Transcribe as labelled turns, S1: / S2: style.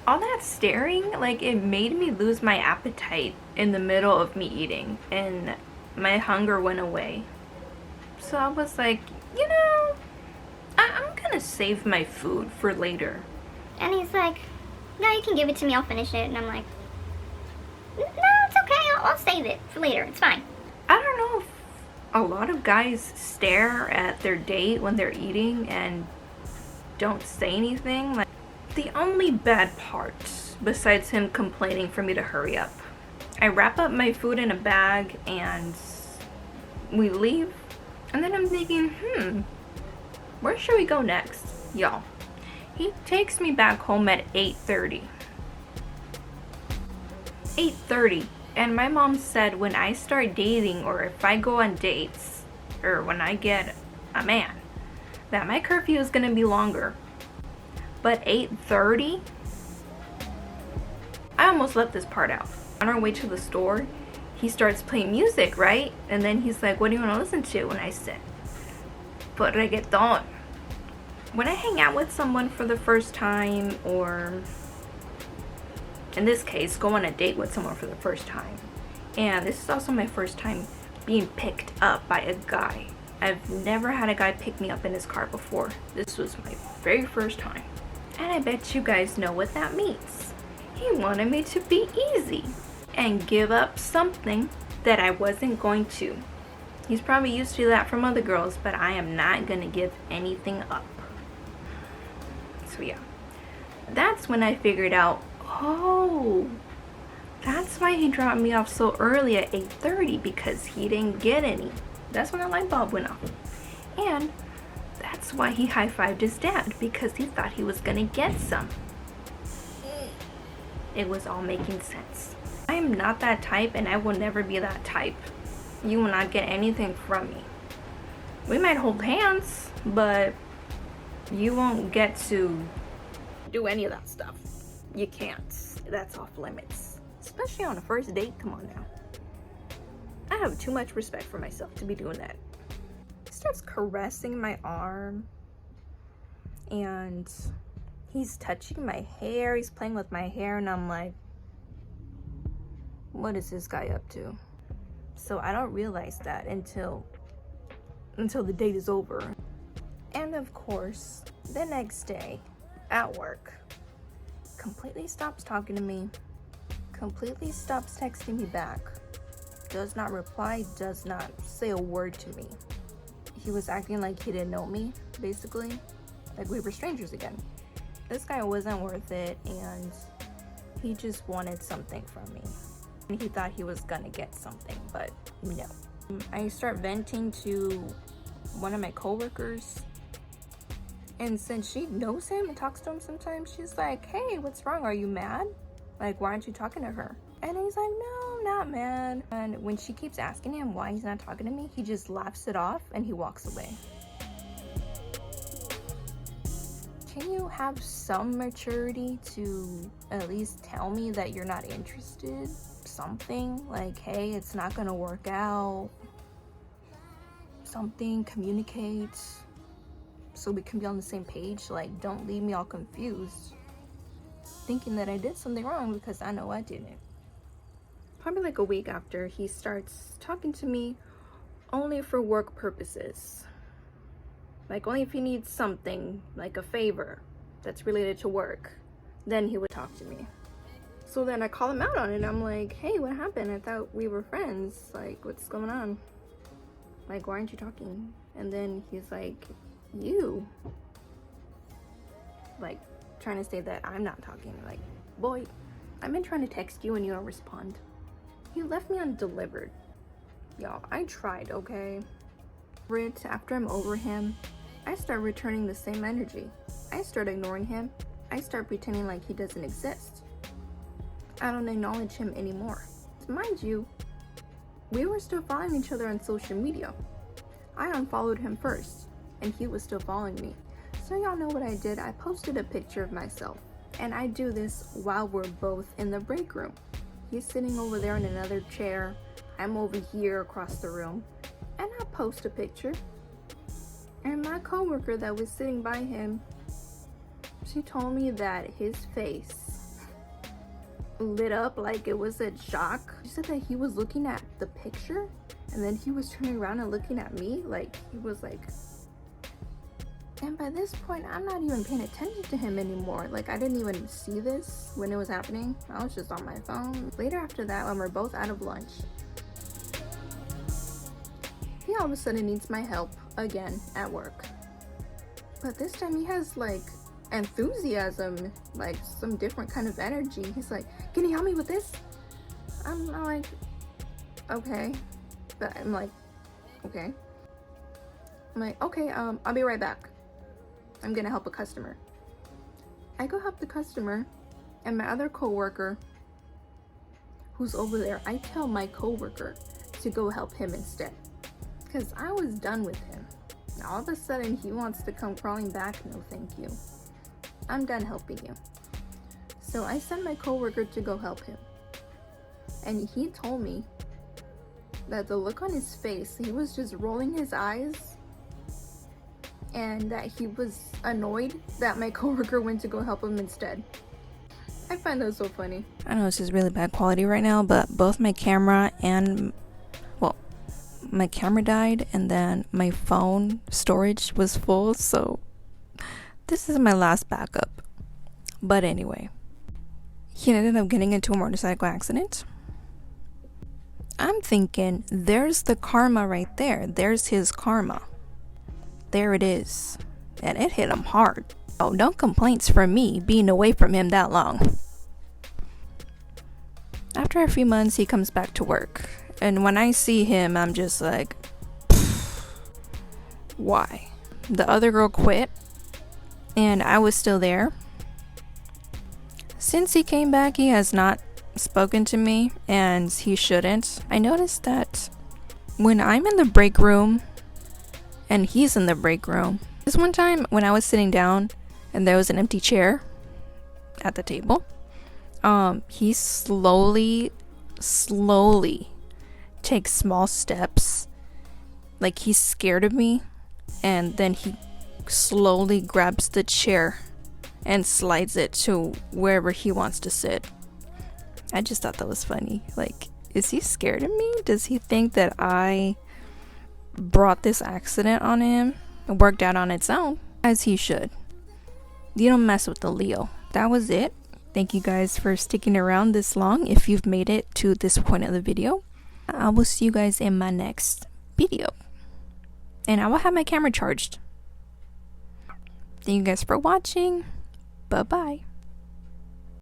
S1: all that staring, like, it made me lose my appetite in the middle of me eating, and my hunger went away. So I was like, you know, I'm gonna save my food for later.
S2: And he's like, no, you can give it to me, I'll finish it. And I'm like, no, it's okay, I'll save it for later, it's fine.
S1: I don't know if a lot of guys stare at their date when they're eating and don't say anything. Like, the only bad part, besides him complaining for me to hurry up, I wrap up my food in a bag and we leave. And then I'm thinking, where should we go next? Y'all, he takes me back home at 8:30. 8:30. And my mom said when I start dating or if I go on dates or when I get a man, that my curfew is gonna be longer. But 8:30? I almost left this part out. On our way to the store, he starts playing music, right? And then he's like, what do you want to listen to? And I said, put reggaeton. When I hang out with someone for the first time, or in this case, go on a date with someone for the first time, and this is also my first time being picked up by a guy. I've never had a guy pick me up in his car before. This was my very first time. And I bet you guys know what that means. He wanted me to be easy and give up something that I wasn't going to. He's probably used to that from other girls, but I am not gonna give anything up. So yeah, that's when I figured out, oh, that's why he dropped me off so early at 8:30, because he didn't get any. That's when the light bulb went off. And that's why he high-fived his dad, because he thought he was gonna get some. It was all making sense. I am not that type, and I will never be that type. You will not get anything from me. We might hold hands, but you won't get to do any of that stuff. You can't. That's off limits. Especially on a first date. Come on now. I have too much respect for myself to be doing that. He starts caressing my arm, and he's touching my hair. He's playing with my hair, and I'm like, what is this guy up to? So I don't realize that until the date is over. And of course, the next day at work, completely stops talking to me, completely stops texting me back, does not reply, does not say a word to me. He was acting like he didn't know me, basically, like we were strangers again. This guy wasn't worth it, and he just wanted something from me. He thought he was gonna get something, but no. I start venting to one of my coworkers, and since she knows him and talks to him sometimes, she's like, hey, what's wrong? Are you mad? Like, why aren't you talking to her? And he's like, no, I'm not mad. And when she keeps asking him why he's not talking to me, he just laughs it off and he walks away. Can you have some maturity to at least tell me that you're not interested? Something like, hey, it's not gonna work out. Something, communicate so we can be on the same page. Like, don't leave me all confused, thinking that I did something wrong, because I know I didn't. Probably like a week after, he starts talking to me only for work purposes. Like, only if he needs something, like a favor that's related to work, then he would talk to me. So then I call him out on it. I'm like, hey, what happened? I thought we were friends. Like, what's going on? Like, why aren't you talking? And then he's like, you. Like, trying to say that I'm not talking. Like, boy, I've been trying to text you and you don't respond. He left me undelivered. Y'all, I tried, okay? After I'm over him, I start returning the same energy. I start ignoring him. I start pretending like he doesn't exist. I don't acknowledge him anymore. Mind you, we were still following each other on social media. I unfollowed him first, and he was still following me. So y'all know what I did. I posted a picture of myself, and I do this while we're both in the break room. He's sitting over there in another chair. I'm over here across the room, and I post a picture. And my coworker that was sitting by him, she told me that his face lit up like it was a shock. She said that he was looking at the picture and then he was turning around and looking at me like he was like, and by this point I'm not even paying attention to him anymore. Like I didn't even see this when it was happening. I was just on my phone. Later after that, when we're both out of lunch, he all of a sudden needs my help again at work. But this time he has like enthusiasm, like some different kind of energy. He's like, can you help me with this? I'm like, okay. But I'm like, okay. I'm like, okay, I'll be right back. I'm gonna help a customer. I go help the customer, and my other coworker who's over there, I tell my coworker to go help him instead, because I was done with him. All of a sudden he wants to come crawling back. No thank you, I'm done helping you. So I sent my coworker to go help him, and he told me that the look on his face, he was just rolling his eyes, and that he was annoyed that my coworker went to go help him instead. I find that so funny. I know this is really bad quality right now, but both my camera and, well, my camera died, and then my phone storage was full, so this is my last backup. But anyway, he ended up getting into a motorcycle accident. I'm thinking, there's the karma right there. There's his karma. There it is. And it hit him hard. Oh, no complaints from me being away from him that long. After a few months, he comes back to work. And when I see him, I'm just like, why? The other girl quit, and I was still there. Since he came back, he has not spoken to me, and he shouldn't. I noticed that when I'm in the break room and he's in the break room, this one time when I was sitting down and there was an empty chair at the table, he slowly takes small steps, like he's scared of me, and then he slowly grabs the chair and slides it to wherever he wants to sit. I just thought that was funny. Like, is he scared of me? Does he think that I brought this accident on him? It worked out on its own, as he should. You don't mess with the Leo. That was it. Thank you guys for sticking around this long. If you've made it to this point of the video, I will see you guys in my next video. And I will have my camera charged. Thank you guys for watching. Bye-bye.